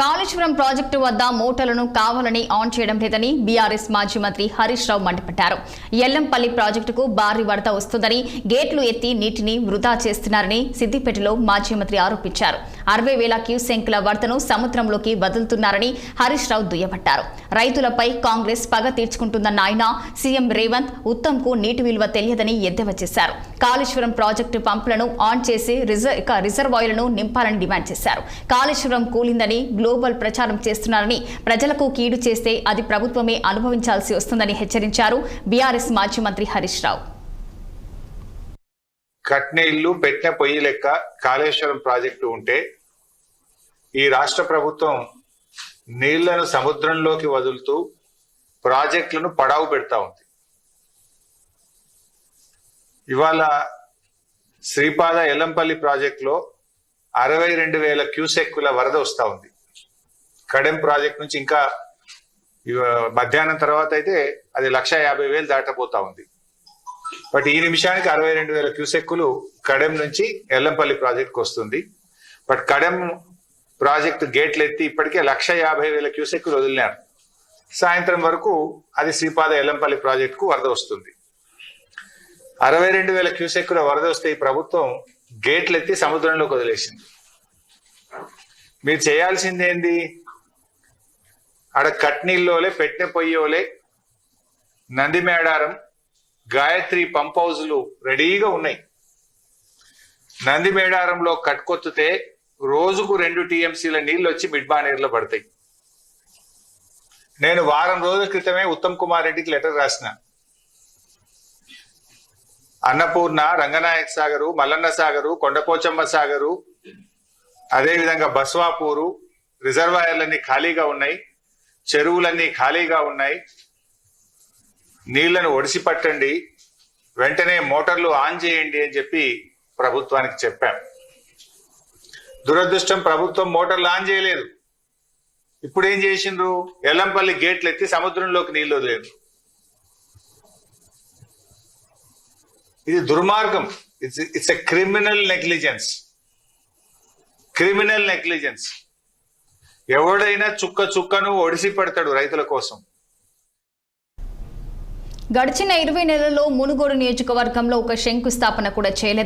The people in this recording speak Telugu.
కాళేశ్వరం ప్రాజెక్టు వద్ద మోటార్లను కావాలని ఆన్ చేయడం లేదని బీఆర్ఎస్ మాజీ మంత్రి హరీష్ రావు మండిపడ్డారు. ఎల్లంపల్లి ప్రాజెక్టుకు భారీ వరద వస్తుందని గేట్లు ఎత్తి నీటిని వృధా చేస్తున్నారని సిద్దిపేటలో మాజీ మంత్రి ఆరోపించారు. 60,000 క్యూసెంకుల వరదను సముద్రంలోకి వదులుతున్నారని హరీష్ రావు దుయ్యబట్టారు. రైతులపై కాంగ్రెస్ పగ తీర్చుకుంటుందన్న ఆయన సీఎం రేవంత్ ఉత్తమ్కు నీటి విలువ తెలియదని ఎద్దేవా చేశారు. కాళేశ్వరం ప్రాజెక్టు పంపులను ఆన్ చేసి రిజర్వాయర్లను నింపాలని డిమాండ్ చేశారు. కాళేశ్వరం కూలిందని గ్లోబల్ ప్రచారం చేస్తున్నారని, ప్రజలకు కీడు చేస్తే అది ప్రభుత్వమే అనుభవించాల్సి వస్తుందని హెచ్చరించారు బీఆర్ఎస్ మాజీ మంత్రి హరీష్ రావు. కట్టిన ఇల్లు పెట్టిన పొయ్యి లెక్క కాళేశ్వరం ప్రాజెక్టు ఉంటే ఈ రాష్ట్ర ప్రభుత్వం నీళ్లను సముద్రంలోకి వదులుతూ ప్రాజెక్టులను పడావు పెడతా ఉంది. ఇవాళ శ్రీపాద ఎల్లంపల్లి ప్రాజెక్టులో 62,000 క్యూసెక్కుల వరద వస్తా ఉంది. కడెం ప్రాజెక్ట్ నుంచి ఇంకా మధ్యాహ్నం తర్వాత అయితే అది 150,000 దాటపోతా ఉంది. బట్ ఈ నిమిషానికి 62,000 క్యూసెక్కులు కడెం నుంచి ఎల్లంపల్లి ప్రాజెక్టుకు వస్తుంది. బట్ కడెం ప్రాజెక్టు గేట్లు ఎత్తి ఇప్పటికే 150,000 క్యూసెక్కులు వదిలినారు. సాయంత్రం వరకు అది శ్రీపాద ఎల్లంపల్లి ప్రాజెక్టుకు వరద వస్తుంది. 62,000 క్యూసెక్కుల వరద వస్తే ఈ ప్రభుత్వం గేట్లు ఎత్తి సముద్రంలోకి వదిలేసింది. మీరు చేయాల్సింది ఏంది? ఆడ కట్నీళ్ళోలే పెట్టిన పొయ్యోలే నంది మేడారం గాయత్రి పంప్ హౌజులు రెడీగా ఉన్నాయి. నంది మేడారంలో కట్కొత్తితే రోజుకు 2 TMCల నీళ్లు వచ్చి మిడ్బానేరులో పడతాయి. నేను వారం రోజుల క్రితమే ఉత్తమ్ కుమార్ రెడ్డికి లెటర్ రాసిన. అన్నపూర్ణ, రంగనాయక సాగరు, మల్లన్న సాగరు, కొండపోచమ్మ సాగరు, అదేవిధంగా బస్వాపూరు రిజర్వాయర్లన్నీ ఖాళీగా ఉన్నాయి, చెరువులన్నీ ఖాళీగా ఉన్నాయి. నీళ్లను ఒడిసి పట్టండి, వెంటనే మోటార్లు ఆన్ చేయండి అని చెప్పి ప్రభుత్వానికి చెప్పాం. దురదృష్టం, ప్రభుత్వం మోటార్లు ఆన్ చేయలేదు. ఇప్పుడు ఏం చేసిండ్రు? ఎల్లంపల్లి గేట్లు ఎత్తి సముద్రంలోకి నీళ్లు వదిలేదు. ఇది దుర్మార్గం. It's a criminal negligence. ఎవడైనా చుక్కను ఒడిసి పెడతాడు రైతుల కోసం. గడిచిన 20 నెలల్లో మునుగోడు నియోజకవర్గంలో ఒక శంకుస్థాపన కూడా చేయలేదు.